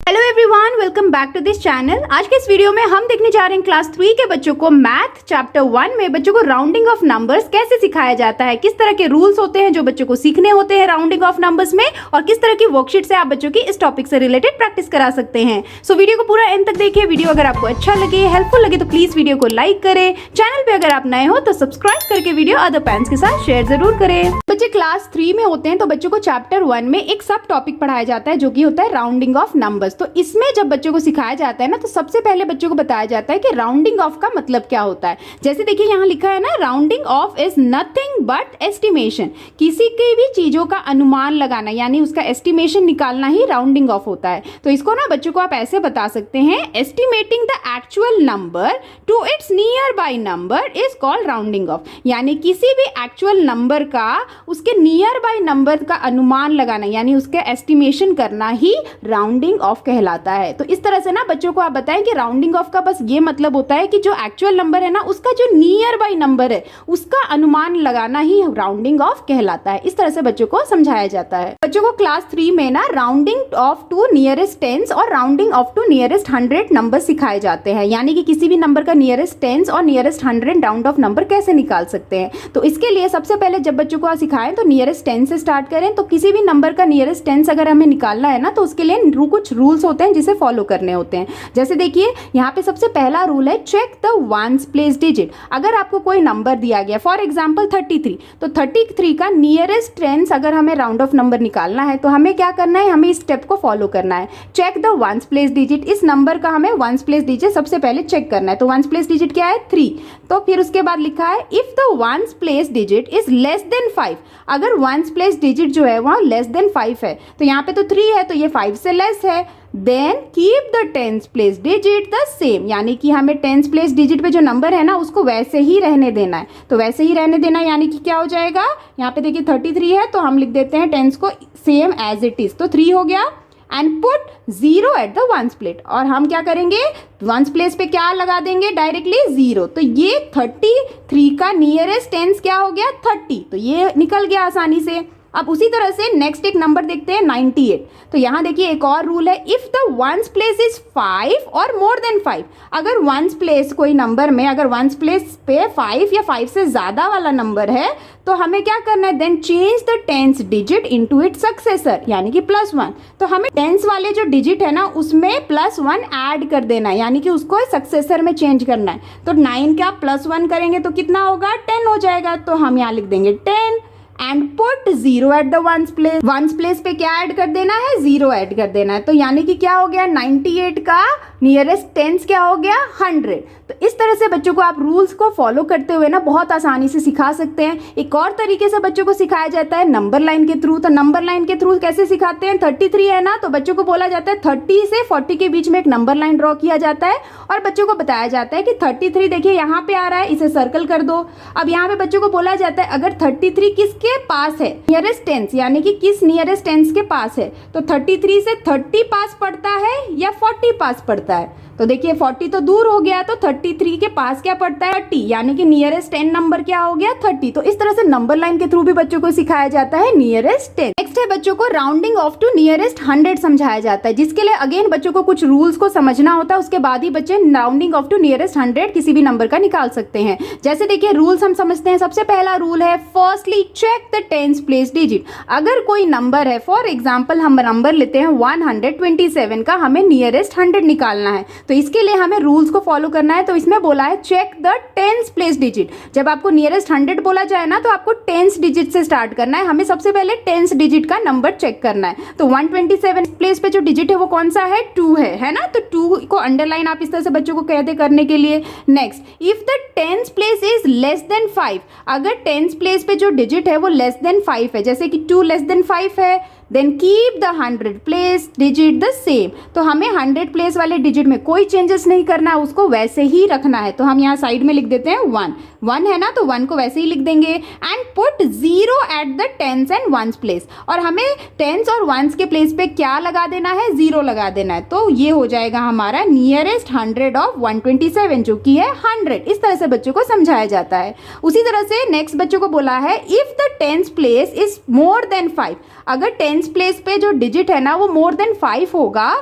Hello everyone, welcome back to this channel. आज के इस वीडियो में हम देखने जा रहे हैं क्लास 3 के बच्चों को मैथ चैप्टर 1 में बच्चों को राउंडिंग ऑफ नंबर्स कैसे सिखाया जाता है, किस तरह के रूल्स होते हैं जो बच्चों को सीखने होते हैं राउंडिंग ऑफ नंबर्स में, और किस तरह की वर्कशीट से आप बच्चों की इस टॉपिक से रिलेटेड प्रैक्टिस करा सकते हैं। सो वीडियो को पूरा एंड तक देखिए। वीडियो अगर आपको अच्छा लगे, हेल्पफुल लगे तो प्लीज वीडियो को लाइक करें। चैनल पे अगर आप नए हो तो सब्सक्राइब करके वीडियो अदर पेरेंट्स के साथ शेयर जरूर करें। बच्चे क्लास 3 में होते हैं तो बच्चों को चैप्टर 1 में एक सब टॉपिक पढ़ाया जाता है जो कि होता है राउंडिंग ऑफ नंबर्स। तो इसमें जब बच्चों को सिखाया जाता है ना, तो सबसे पहले बच्चों को बताया जाता है कि राउंडिंग ऑफ का मतलब क्या होता है। जैसे देखिए यहाँ लिखा है ना, rounding of is nothing but estimation. किसी की भी चीजों का अनुमान लगाना यानी उसका एस्टिमेशन निकालना ही राउंडिंग ऑफ होता है। तो इसको ना बच्चों को आप ऐसे बता सकते हैं, estimating the actual number to it's near by number is called rounding off. यानी किसी भी एक्चुअल नंबर का उसके नियर बाय नंबर का अनुमान लगाना यानी उसका एस्टिमेशन करना ही राउंडिंग ऑफ कहलाता है। तो इस तरह से ना बच्चों को आप बताएं कि राउंडिंग ऑफ का बस ये मतलब होता है कि जो एक्चुअल नंबर है ना, उसका जो नियर बाय नंबर है उसका अनुमान लगाना ही राउंडिंग ऑफ कहलाता है। इस तरह से बच्चों को समझाया जाता है। बच्चों को क्लास 3 में ना rounding off to nearest tens और rounding off to nearest 100 number सिखाए जाते हैं। यानी कि किसी भी नंबर का नियरेस्ट टेंस और नियरेस्ट 100 राउंड ऑफ नंबर कैसे निकाल सकते हैं। तो इसके लिए सबसे पहले जब बच्चों को सिखाएं तो नियरेस्ट टेंस से स्टार्ट करें। तो किसी भी नंबर का नियरेस्ट टेंस अगर हमें निकालना है ना, तो उसके लिए कुछ रूल्स होते हैं जिसे फॉलो करने होते हैं। जैसे देखिए यहाँ पे सबसे पहला रूल है, check the ones place digit. अगर आपको कोई नंबर दिया गया, फॉर एग्जांपल 33, तो 33 का नियरेस्ट टेंस अगर हमें राउंड ऑफ नंबर निकालना है तो हमें क्या करना है, हमें इस स्टेप को फॉलो करना है। Check the ones place digit. इस नंबर का हमें वंस प्लेस डिजिट सबसे पहले चेक करना है। तो वंस प्लेस डिजिट क्या है, 3। तो फिर उसके बाद लिखा है, if the ones place digit is less than 5। अगर वंस प्लेस डिजिट जो है वहाँ लेस देन 5 है, तो यहाँ पे तो 3 है तो ये 5 से लेस है, then keep the tens place digit the same. यानी कि हमें टेंस प्लेस डिजिट पे जो नंबर है ना उसको वैसे ही रहने देना है। तो वैसे ही रहने देना यानी कि क्या हो जाएगा, यहाँ पे देखिए 33 है तो हम लिख देते हैं टेंस को सेम एज इट इज, तो 3 हो गया। And put 0 at the ones place. और हम क्या करेंगे, वंस प्लेस पे क्या लगा देंगे, डायरेक्टली 0। तो ये 33 का नियरेस्ट टेंस क्या हो गया, 30। तो ये निकल गया आसानी से। अब उसी तरह से नेक्स्ट एक नंबर देखते हैं, 98। तो यहाँ देखिए एक और रूल है, if the ones place is 5 और मोर देन 5। अगर वंस प्लेस कोई नंबर में अगर वंस प्लेस पे 5 या 5 से ज़्यादा वाला नंबर है तो हमें क्या करना है, then change the tens digit into its successor यानी कि +1। तो हमें टेंस वाले जो डिजिट है ना उसमें +1 ऐड कर देना है यानी कि उसको सक्सेसर में चेंज करना है। तो 9 का +1 करेंगे तो कितना होगा, 10 हो जाएगा। तो हम यहाँ लिख देंगे 10 and put 0 at the ones place. Ones place पे क्या ऐड कर देना है, 0 ऐड कर देना है। तो यानी कि क्या हो गया, 98 का नियरेस्ट टेंस क्या हो गया, 100। तो इस तरह से बच्चों को आप रूल्स को फॉलो करते हुए ना बहुत आसानी से सिखा सकते हैं। एक और तरीके से बच्चों को सिखाया जाता है नंबर लाइन के थ्रू। तो नंबर लाइन के थ्रू कैसे सिखाते हैं, 33 है ना, तो बच्चों को बोला जाता है 30 से 40 के बीच में एक नंबर लाइन ड्रॉ किया जाता है और बच्चों को बताया जाता है कि 33 देखिए यहाँ पे आ रहा है, इसे सर्कल कर दो। अब यहाँ पे बच्चों को बोला जाता है अगर 33 किसके पास है, नियरेस्ट टेंस यानी कि किस नियरेस्ट टेंस के पास है, तो 33 से 30 पास पड़ता है या 40 पास पड़ता है। तो देखिए 40 तो दूर हो गया, तो 33 के पास क्या पड़ता है, 30 यानी कि नियरेस्ट 10 नंबर क्या हो गया, 30। तो इस तरह से नंबर लाइन के थ्रू भी बच्चों को सिखाया जाता है नियरेस्ट 10। नेक्स्ट है बच्चों को राउंडिंग ऑफ टू नियरेस्ट 100 समझाया जाता है, जिसके लिए अगेन बच्चों को कुछ रूल्स को समझना होता है। उसके बाद ही बच्चे राउंडिंग ऑफ टू नियरेस्ट 100 किसी भी नंबर का निकाल सकते हैं। जैसे देखिए रूल्स हम समझते हैं। सबसे पहला रूल है, firstly check the tens place digit. अगर कोई नंबर है, फॉर एग्जाम्पल हम नंबर लेते हैं 127 का, हमें नियरेस्ट 100 निकालना है, तो इसके लिए हमें रूल्स को फॉलो करना है। तो इसमें बोला है check the tens place digit. जब आपको नियरेस्ट 100 बोला जाए ना तो आपको टेंस डिजिट से स्टार्ट करना है। हमें सबसे पहले टेंस डिजिट का नंबर चेक करना है। तो 127 प्लेस पे जो डिजिट है वो कौन सा है, 2 है ना। तो 2 को अंडरलाइन आप इस तरह से बच्चों को कहते करने के लिए। Next, if the tens place is less than 5। अगर टेंस प्लेस पे जो डिजिट है वो लेस देन 5 है, जैसे कि 2 लेस देन 5 है, then keep the 100 place digit the same. तो हमें 100 प्लेस वाले डिजिट में कोई चेंजेस नहीं करना है, उसको वैसे ही रखना है। तो हम यहाँ साइड में लिख देते हैं 1 है ना, तो 1 को वैसे ही लिख देंगे। And put 0 at the tens and ones place. और हमें टेंस और वंस के प्लेस पे क्या लगा देना है, 0 लगा देना है। तो ये हो जाएगा हमारा नियरेस्ट 100 ऑफ 127 जो कि है 100। इस तरह से बच्चों को समझाया जाता है। उसी तरह से नेक्स्ट बच्चों को बोला है, if the tens place is more than 5। अगर टेंस प्लेस पे जो डिजिट है ना वो मोर देन 5 होगा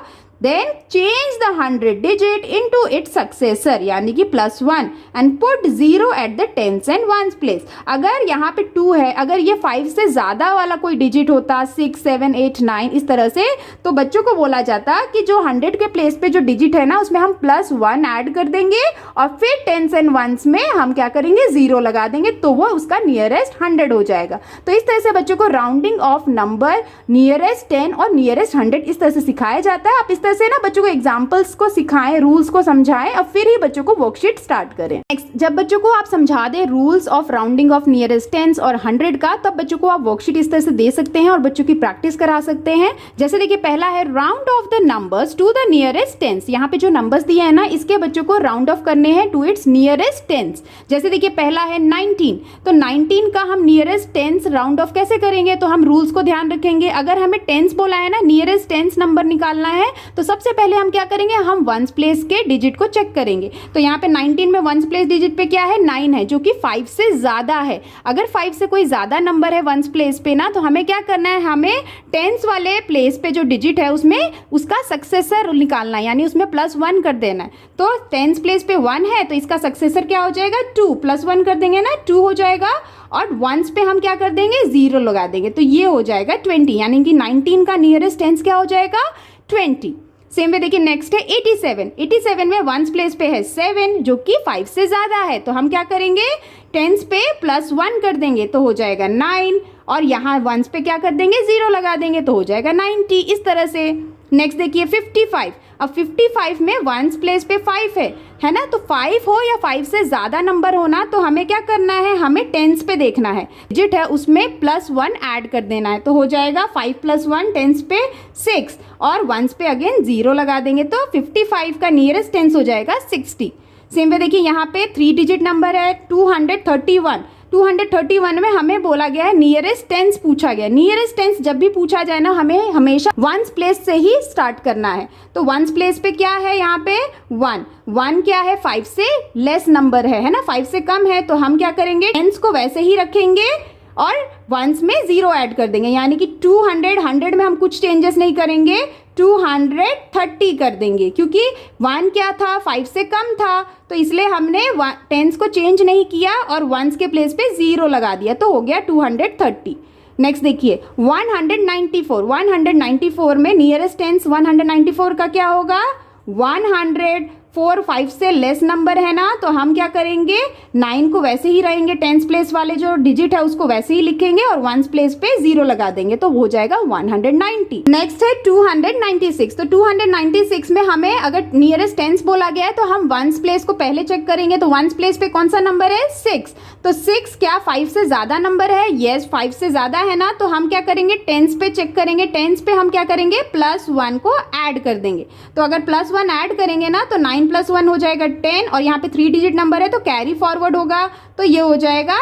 then change the 100 digit into its successor यानी कि +1 and put 0 at the tens and ones place. अगर यहाँ पे 2 है, अगर ये 5 से ज़्यादा वाला कोई डिजिट होता 6, 7, 8, 9 इस तरह से, तो बच्चों को बोला जाता कि जो 100 के प्लेस पे जो डिजिट है ना उसमें हम +1 ऐड कर देंगे और फिर टेंस एंड वंस में हम क्या करेंगे 0 लगा देंगे, तो वो उसका नियरेस्ट 100 हो जाएगा। तो इस तरह से बच्चों को राउंडिंग ऑफ नंबर नियरेस्ट 10 और नियरेस्ट 100 इस तरह से सिखाया जाता है। आप इस तरह से ना बच्चों को एग्जांपल्स को सिखाएं, रूल्स को समझाएं और फिर ही बच्चों को वर्कशीट स्टार्ट करें। नेक्स्ट, जब बच्चों को आप समझा दें rules of rounding off nearest tens और 100 का, तब बच्चों को आप वर्कशीट इस तरह से दे सकते हैं और बच्चों की प्रैक्टिस करा सकते हैं। जैसे देखिए पहला है round off the numbers to the nearest tens. यहाँ पे जो नंबर्स दिए हैं ना इसके बच्चों को राउंड ऑफ करने हैं टू इट्स नियरेस्ट टेंस। जैसे देखिए पहला है 19, तो 19 का हम नियरेस्ट टेंस राउंड ऑफ कैसे करेंगे, तो हम रूल्स को ध्यान रखेंगे। अगर हमें टेंस बोला है ना, नियरेस्ट टेंस नंबर निकालना है, तो सबसे पहले हम क्या करेंगे, हम वंस प्लेस के डिजिट को चेक करेंगे। तो यहाँ पे 19 में वंस प्लेस डिजिट पे क्या है 9 है, जो कि 5 से ज़्यादा है। अगर 5 से कोई ज़्यादा नंबर है वंस प्लेस पे ना, तो हमें क्या करना है, हमें टेंस वाले प्लेस पे जो डिजिट है उसमें उसका सक्सेसर निकालना है, यानी उसमें +1 कर देना है। तो टेंस प्लेस पे 1 है तो इसका सक्सेसर क्या हो जाएगा 2, +1 कर देंगे ना 2 हो जाएगा, और वंस पे हम क्या कर देंगे 0 लगा देंगे, तो ये हो जाएगा 20, यानी कि 19 का नियरेस्ट टेंस क्या हो जाएगा 20। सेम वे देखिए नेक्स्ट है 87। 87 में वंस प्लेस पे है 7 जो कि 5 से ज़्यादा है, तो हम क्या करेंगे टेंस पे +1 कर देंगे तो हो जाएगा 9, और यहाँ वंस पे क्या कर देंगे 0 लगा देंगे तो हो जाएगा 90, इस तरह से। नेक्स्ट देखिए 55। अब 55 में वंस प्लेस पे 5 है ना, तो 5 हो या 5 से ज़्यादा नंबर हो ना, तो हमें क्या करना है, हमें टेंस पे देखना है, डिजिट है उसमें +1 ऐड कर देना है, तो हो जाएगा 5 + 1 टेंस पे 6, और वंस पे अगेन 0 लगा देंगे, तो 55 का नियरेस्ट टेंस हो जाएगा 60। सेम वे देखिए यहाँ पे 3 डिजिट नंबर है 231। 231 में हमें बोला गया है नियरेस्ट टेंस पूछा गया। नियरेस्ट टेंस जब भी पूछा जाए ना, हमें हमेशा वंस प्लेस से ही स्टार्ट करना है। तो वंस प्लेस पे क्या है यहाँ पे 1 क्या है 5 से लेस नंबर है ना, 5 से कम है, तो हम क्या करेंगे टेंस को वैसे ही रखेंगे और वंस में 0 ऐड कर देंगे, यानी कि 100 में हम कुछ चेंजेस नहीं करेंगे, 230 कर देंगे, क्योंकि 1 क्या था 5 से कम था, तो इसलिए हमने टेंस को चेंज नहीं किया और वंस के प्लेस पे 0 लगा दिया, तो हो गया 230। नेक्स्ट देखिए 194। 194 में नियरेस्ट टेंस 194 का क्या होगा 104, 5 से लेस नंबर है ना, तो हम क्या करेंगे 9 को वैसे ही रहेंगे, टेंस प्लेस वाले जो डिजिट है उसको वैसे ही लिखेंगे और वंस प्लेस पे 0 लगा देंगे, तो हो जाएगा 190। नेक्स्ट है 296। तो 296 में हमें अगर नियरेस्ट टेंस बोला गया है तो हम वंस प्लेस को पहले चेक करेंगे, तो वंस प्लेस पे कौन सा नंबर है 6, तो 6 क्या 5 से ज़्यादा नंबर है, यस 5 से ज़्यादा है ना, तो हम क्या करेंगे टेंस पे चेक करेंगे, टेंस पे हम क्या करेंगे +1 को ऐड कर देंगे, तो अगर +1 ऐड करेंगे ना तो 9 + 1 हो जाएगा 10, और यहाँ पे 3 डिजिट नंबर है तो कैरी फॉरवर्ड होगा, तो ये हो जाएगा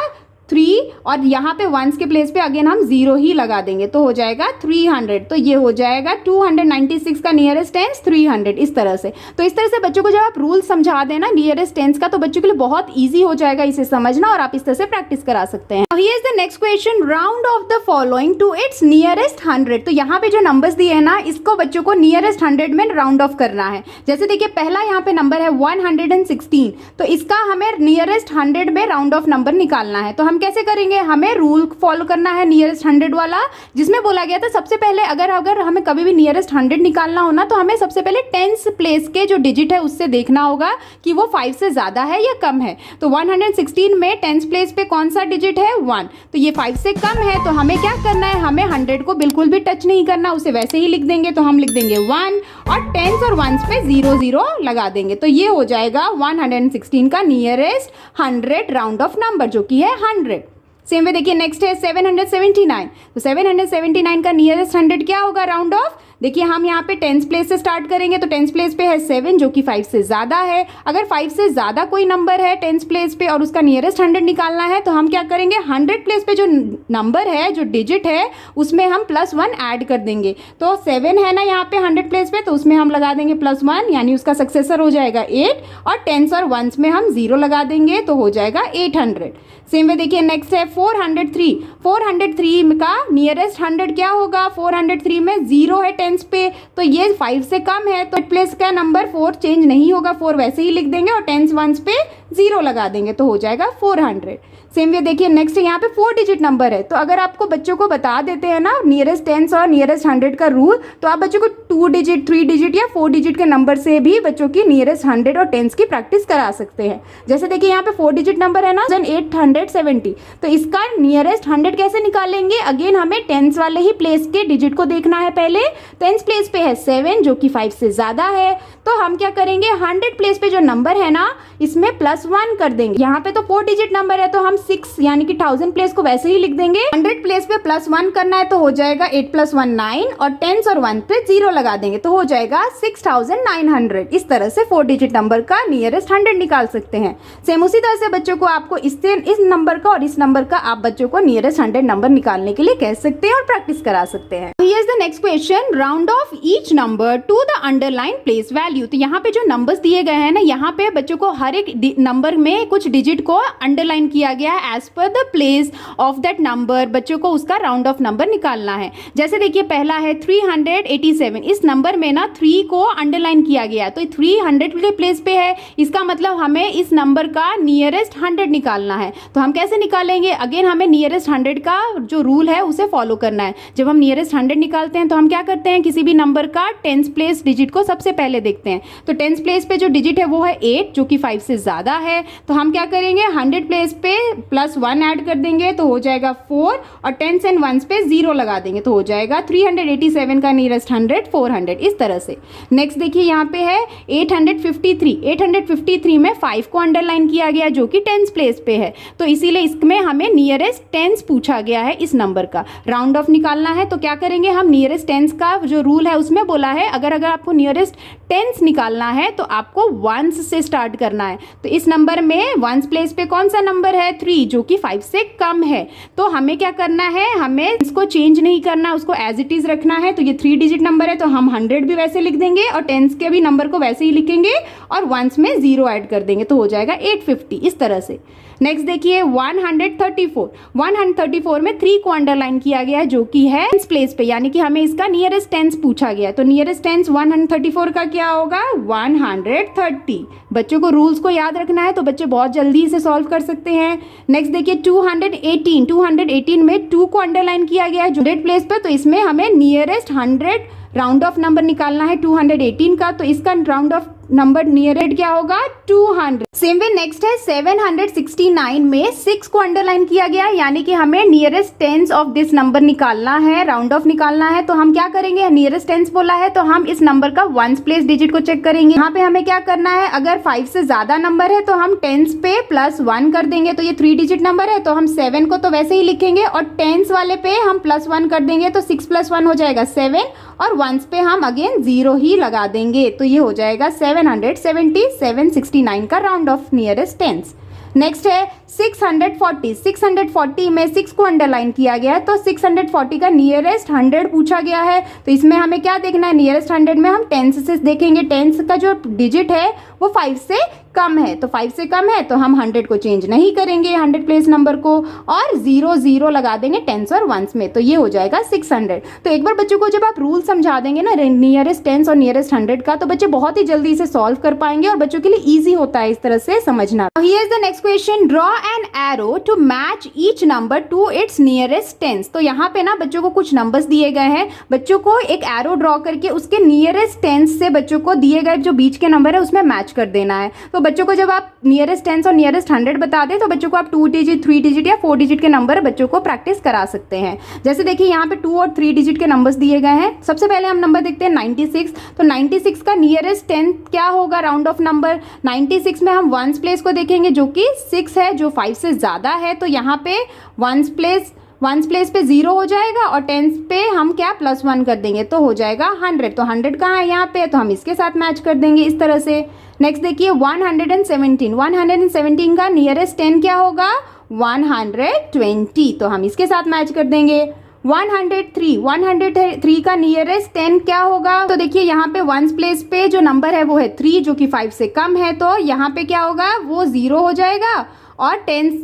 3, और यहाँ पे वंस के प्लेस पे अगेन हम 0 ही लगा देंगे, तो हो जाएगा 300, तो ये हो जाएगा 296 का नियरेस्ट टेंस 300, इस तरह से। तो इस तरह से बच्चों को जब आप रूल समझा देना नियरेस्ट टेंस का, तो बच्चों के लिए बहुत ईजी हो जाएगा इसे समझना, और आप इस तरह से प्रैक्टिस करा सकते हैं। Here is the next question, round off the following to its nearest 100। तो यहाँ पे जो नंबर्स दिए हैं ना, इसको बच्चों को नियरेस्ट 100 में राउंड ऑफ करना है। जैसे देखिए पहला यहाँ पे नंबर है 116, तो इसका हमें नियरेस्ट 100 में राउंड ऑफ नंबर निकालना है, तो हम कैसे करेंगे, हमें रूल फॉलो करना है नियरेस्ट 100 वाला, जिसमें बोला गया था सबसे पहले अगर हमें कभी भी नियरेस्ट 100 निकालना हो ना, तो हमें सबसे पहले टेंस प्लेस के जो डिजिट है उससे देखना होगा कि वो 5 से ज़्यादा है या कम है। तो 116 में टेंस प्लेस पे कौन सा डिजिट है 1, तो ये 5 से कम है, तो हमें क्या करना है, हमें 100 को बिल्कुल भी टच नहीं करना, उसे वैसे ही लिख देंगे, तो हम लिख देंगे 1 और टेंस और वंस पे 0 0 लगा देंगे, तो ये हो जाएगा 116 का नियरेस्ट 100 राउंड ऑफ नंबर जो कि है 100। सेम वे देखिए नेक्स्ट है 779। तो 779 का नियरेस्ट 100 क्या होगा राउंड ऑफ, देखिए हम यहाँ पे टेंस प्लेस से स्टार्ट करेंगे, तो टेंस प्लेस पे है 7 जो कि 5 से ज़्यादा है। अगर 5 से ज़्यादा कोई नंबर है टेंस प्लेस पे और उसका नियरेस्ट 100 निकालना है, तो हम क्या करेंगे 100 प्लेस पे जो नंबर है जो डिजिट है उसमें हम +1 ऐड कर देंगे। तो 7 है ना यहाँ पे 100 प्लेस पे, तो उसमें हम लगा देंगे +1, यानी उसका सक्सेसर हो जाएगा 8, और टेंस और वंस में हम 0 लगा देंगे, तो हो जाएगा 800। सेम वे देखिए नेक्स्ट है 403। 403 का नियरेस्ट 100 क्या होगा, 403 में 0 है टेंस पे, तो ये 5 से कम है तो प्लेस का नंबर 4 चेंज नहीं होगा, 4 वैसे ही लिख देंगे और टेंस वंस पे 0 लगा देंगे तो हो जाएगा 400। सेम वे देखिए नेक्स्ट यहाँ पे 4 डिजिट नंबर है, तो अगर आपको बच्चों को बता देते हैं ना नियरेस्ट टेंस और नियरेस्ट 100 का रूल, तो आप बच्चों को 2 डिजिट 3 डिजिट या 4 डिजिट के नंबर से भी बच्चों की नियरेस्ट 100 और टेंस की प्रैक्टिस करा सकते हैं। जैसे देखिए यहाँ पे 4 डिजिट नंबर है ना 870, तो इसका नियरेस्ट 100 कैसे निकालेंगे, अगेन हमें टेंस वाले ही प्लेस के डिजिट को देखना है। पहले टेंस प्लेस पे है 7 जो कि 5 से ज्यादा है, तो हम क्या करेंगे 100 प्लेस पे जो नंबर है ना इसमें +1 कर देंगे। यहाँ पे तो 4 डिजिट नंबर है तो हम 6 यानी कि 1000 प्लेस को वैसे ही लिख देंगे। 100 प्लेस पे +1 करना है तो हो जाएगा 8 + 1 9 और टेंस और 1 पे 0 लगा देंगे तो हो जाएगा 6900। इस तरह से 4 डिजिट नंबर का नियरेस्ट 100 निकाल सकते हैं। सेम उसी तरह से बच्चों को आपको इस नंबर का और इस नंबर का आप बच्चों को नियरेस्ट 100 नंबर निकालने के लिए कह सकते हैं और प्रैक्टिस करा सकते हैं। Here is the next question, round of each number to the underline place value. तो यहाँ पे जो नंबर्स दिए गए हैं ना, यहाँ पे बच्चों को हर एक नंबर में कुछ डिजिट को अंडरलाइन किया गया है as per the place of that number, बच्चों को उसका राउंड ऑफ नंबर निकालना है। जैसे देखिए पहला है 387, इस नंबर में ना 3 को अंडरलाइन किया गया तो 300 के प्लेस पे है, इसका मतलब हमें इस नंबर का नियरेस्ट 100 निकालना है। तो हम कैसे निकालेंगे, अगेन हमें नियरेस्ट 100 का जो रूल है उसे फॉलो करना है। जब हम नियरेस्ट 100 निकालते हैं तो हम क्या करते हैं, किसी भी नंबर का टेंस प्लेस डिजिट को सबसे पहले देखते हैं। तो टेंस प्लेस पे जो डिजिट है वो है 8 जो कि 5 से ज्यादा है, तो हम क्या करेंगे 100 प्लेस पे +1 ऐड कर देंगे तो हो जाएगा 4 और टेंस एंड वंस पे 0 लगा देंगे तो हो जाएगा 387 का नियरेस्ट 100 400। इस तरह से नेक्स्ट देखिए यहाँ पे है 853 में 5 को अंडरलाइन किया गया जो कि टेंस प्लेस पे है, तो इसीलिए इसमें हमें नियरेस्ट टेंस पूछा गया है इस नंबर का। राउंड ऑफ निकालना है तो क्या करेंगे हम, नियरेस्ट टेंस का जो रूल है उसमें बोला है अगर आपको नियरेस्ट टेंस निकालना है तो आपको वंस से स्टार्ट करना है। तो इस नंबर में वंस प्लेस पे कौन सा नंबर है 3 जो कि 5 से कम है, तो हमें क्या करना है, हमें इसको चेंज नहीं करना, उसको एज इट इज रखना है। तो ये 3 डिजिट नंबर है तो हम 100 भी वैसे लिख देंगे और टेंस के भी नंबर को वैसे ही लिखेंगे और वंस में 0 ऐड कर देंगे तो हो जाएगा 850। इस तरह से नेक्स्ट देखिए 134 में 3 को अंडरलाइन किया गया है जो कि है टेंस प्लेस पे, यानी कि हमें इसका नियरेस्ट टेंस पूछा गया है। तो नियरेस्ट टेंस 134 का क्या होगा 130। बच्चों को रूल्स को याद रखना है तो बच्चे बहुत जल्दी से सॉल्व कर सकते हैं। नेक्स्ट देखिए 218 में 2 को अंडरलाइन किया गया है जो 100 प्लेस पे, तो इसमें हमें नियरेस्ट 100 राउंड ऑफ नंबर निकालना है 218 का, तो इसका राउंड ऑफ नंबर नियरेस्ट क्या होगा 200। सेम वे नेक्स्ट है 769 में 6 को अंडरलाइन किया गया है, यानी कि हमें nearest tense of this number निकालना है, राउंड ऑफ निकालना है। तो हम क्या करेंगे, नियरेस्ट टेंस बोला है तो हम इस नंबर का वंस प्लेस डिजिट को चेक करेंगे। यहाँ पे हमें क्या करना है, अगर 5 से ज्यादा नंबर है तो हम टेंस पे +1 कर देंगे, तो ये 3 डिजिट नंबर है तो हम 7 को तो वैसे ही लिखेंगे और टेंस वाले पे हम +1 कर देंगे तो 6 + 1 हो जाएगा 7 और वंस पे हम अगेन 0 ही लगा देंगे तो ये हो जाएगा 769 का round of nearest tense. Next है 640 में 6 को अंडरलाइन किया गया है तो 640 का नियरेस्ट 100 पूछा गया है। तो इसमें हमें क्या देखना है, नियरेस्ट 100 में हम टेंस से देखेंगे, टेंस का जो डिजिट है वो 5 से कम है, तो 5 से कम है तो हम 100 को चेंज नहीं करेंगे 100 प्लेस नंबर को और 0 लगा देंगे टेंस और वंस में, तो ये हो जाएगा 600। तो एक बार बच्चों को जब आप रूल समझा देंगे ना नियरेस्ट टेंस और नियरेस्ट 100 का, तो बच्चे बहुत ही जल्दी इसे सॉल्व कर पाएंगे और बच्चों के लिए ईजी होता है इस तरह से समझना। Here is the next question, draw an arrow to match each number to its nearest tens. तो यहाँ पे ना बच्चों को कुछ नंबर्स दिए गए हैं, बच्चों को एक एरो ड्रॉ करके उसके नियरेस्ट टेंस से बच्चों को दिए गए जो बीच के नंबर है उसमें मैच कर देना है। तो बच्चों को जब आप नियरेस्ट टेंस और नियरेस्ट 100 बता दें तो बच्चों को आप 2 डिजिट 3 डिजिट या 4 डिजिट के नंबर बच्चों को प्रैक्टिस करा सकते हैं। जैसे देखिए यहाँ पे 2 और 3 डिजिट के नंबर्स दिए गए हैं। सबसे पहले हम नंबर देखते हैं 96। तो 96 का नियरेस्ट टेंस क्या होगा, राउंड ऑफ नंबर 96 में हम वंस प्लेस को देखेंगे जो कि 6 है जो 5 से ज्यादा है, तो यहाँ पे वंस प्लेस पे 0 हो जाएगा और टेंस पे हम क्या +1 कर देंगे तो हो जाएगा 100। तो 100 कहाँ है यहाँ पे, तो हम इसके साथ मैच कर देंगे इस तरह से। नेक्स्ट देखिए 117 का नियरेस्ट 10 क्या होगा 120, तो हम इसके साथ मैच कर देंगे। 103 का नियरेस्ट 10 क्या होगा, तो देखिए यहाँ पे वंस प्लेस पे जो नंबर है वो है 3 जो कि 5 से कम है, तो यहाँ पे क्या होगा वो 0 हो जाएगा और टेंस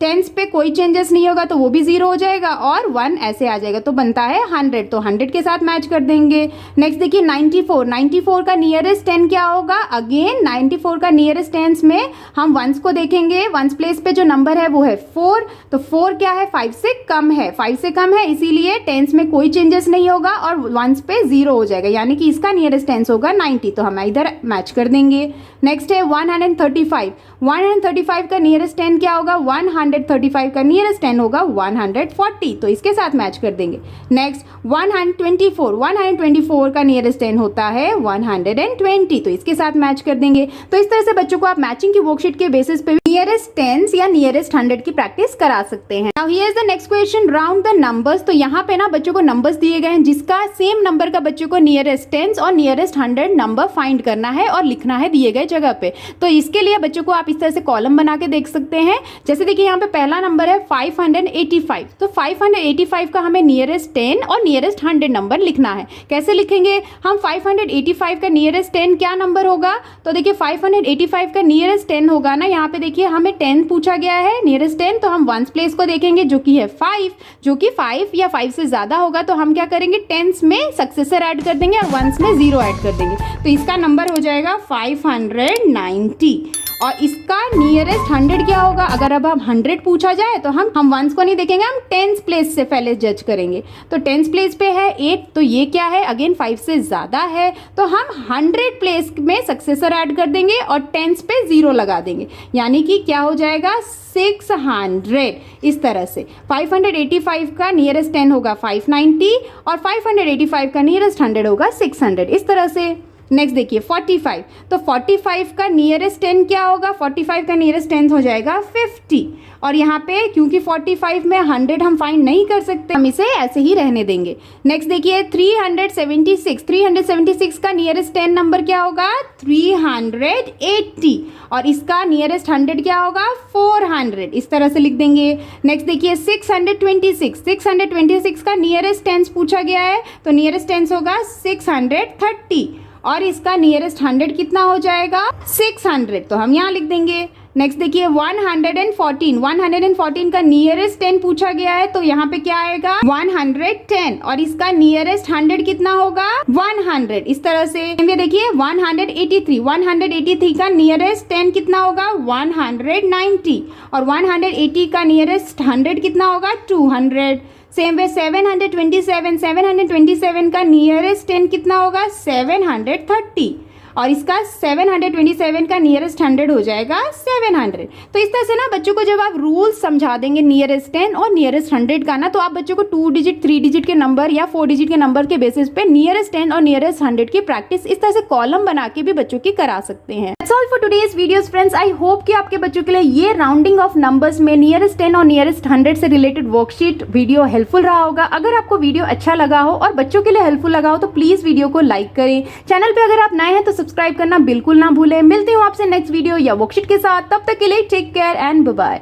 टेंस पे कोई चेंजेस नहीं होगा तो वो भी 0 हो जाएगा और 1 ऐसे आ जाएगा, तो बनता है 100, तो 100 के साथ मैच कर देंगे। नेक्स्ट देखिए 94, 94 का नियरेस्ट 10 क्या होगा? अगेन 94 का नियरेस्ट टेंस में हम वंस को देखेंगे, वंस प्लेस पे जो नंबर है वो है 4, तो 4 क्या है? 5 से कम है, 5 से कम है, इसीलिए टेंस में कोई चेंजेस नहीं होगा और वंस पे 0 हो जाएगा, यानी कि इसका नियरेस्ट टेंस होगा 90, तो हम इधर मैच कर देंगे। नेक्स्ट है 135, 135 का नियरेस्ट 10 क्या होगा? 135 का नियरेस्ट 10 होगा 140, तो इसके साथ मैच कर देंगे। नेक्स्ट 124, 124 का नियरेस्ट 10 होता है 120, तो इसके साथ मैच कर देंगे। तो इस तरह से बच्चों को आप मैचिंग की वर्कशीट के बेसिस पे नियरेस्ट टेंस या नियरेस्ट 100 की प्रैक्टिस करा सकते हैं। Now here is the next question, round the numbers. तो यहाँ पे ना बच्चों को नंबर्स दिए गए हैं जिसका सेम नंबर का बच्चों को नियरेस्ट टेंस और नियरेस्ट 100 नंबर फाइंड करना है और लिखना है दिए गए जगह पे। तो इसके लिए बच्चों को आप इस तरह से कॉलम बना के देख सकते हैं। जैसे देखिए यहाँ पे पहला नंबर है 585, तो 585 का हमें नियरेस्ट 10 और नियरेस्ट 100 नंबर लिखना है। कैसे लिखेंगे हम? 585 का नियरेस्ट 10 क्या नंबर होगा? तो देखिए 585 का नियरेस्ट 10 होगा ना, यहाँ पे देखिए हमें 10 पूछा गया है नियरेस्ट 10, तो हम वंस प्लेस को देखेंगे जो कि है 5, जो कि 5 या 5 से ज़्यादा होगा तो हम क्या करेंगे? टेंस में सक्सेसर ऐड कर देंगे और वंस में 0 ऐड कर देंगे, तो इसका नंबर हो जाएगा 590। और इसका नियरेस्ट 100 क्या होगा? अगर अब हम 100 पूछा जाए तो हम वंस को नहीं देखेंगे, हम टेंस प्लेस से पहले जज करेंगे। तो टेंस प्लेस पे है 8, तो ये क्या है? अगेन 5 से ज़्यादा है, तो हम 100 प्लेस में सक्सेसर ऐड कर देंगे और टेंस पे 0 लगा देंगे, यानी कि क्या हो जाएगा? 600। इस तरह से 585 का नियरेस्ट 10 होगा 590 और 585 का नियरेस्ट 100 होगा 600, इस तरह से। नेक्स्ट देखिए 45, तो 45 का नियरेस्ट 10 क्या होगा? 45 का नियरेस्ट 10 हो जाएगा 50, और यहाँ पे क्योंकि 45 में 100 हम फाइंड नहीं कर सकते, हम इसे ऐसे ही रहने देंगे। नेक्स्ट देखिए 376, 376 का नियरेस्ट 10 नंबर क्या होगा? 380, और इसका नियरेस्ट 100 क्या होगा? 400, इस तरह से लिख देंगे। नेक्स्ट देखिए 626, 626 का नियरेस्ट 10 पूछा गया है, तो नियरेस्ट 10 होगा 630, और इसका नियरेस्ट 100 कितना हो जाएगा? 600, तो हम यहाँ लिख देंगे। नेक्स्ट देखिए 114, 114 का नियरेस्ट 10 पूछा गया है, तो यहाँ पे क्या आएगा? 110, और इसका नियरेस्ट 100 कितना होगा? 100, इस तरह से। ये देखिए 183, 183 का नियरेस्ट 10 कितना होगा? 190, और 180 का नियरेस्ट 100 कितना होगा? 200। सेम वे 727, 727 का नियरेस्ट 10 कितना होगा? 730, और इसका 727 का नियरेस्ट 100 हो जाएगा 700। तो इस तरह से ना बच्चों को जब आप रूल्स समझा देंगे नियरेस्ट 10 और नियरेस्ट 100 का ना, तो आप बच्चों को 2 डिजिट 3 डिजिट के नंबर या 4 डिजिट के नंबर के बेसिस पे नियरेस्ट 10 और नियरेस्ट 100 की प्रैक्टिस इस तरह से कॉलम बना के भी बच्चों की करा सकते हैं। That's all for today's videos friends. I hope कि आपके बच्चों के लिए ये राउंडिंग ऑफ नंबर्स में नियरेस्ट 10 और नियरेस्ट 100 से रिलेटेड वर्कशीट वीडियो हेल्पफुल रहा होगा। अगर आपको वीडियो अच्छा लगा हो और बच्चों के लिए हेल्पफुल लगा हो तो प्लीज वीडियो को लाइक करें। चैनल पे अगर आप नए हैं तो सब्सक्राइब करना बिल्कुल ना भूलें। मिलती हूँ आपसे नेक्स्ट वीडियो या वर्कशीट के साथ, तब तक के लिए take care and bye bye.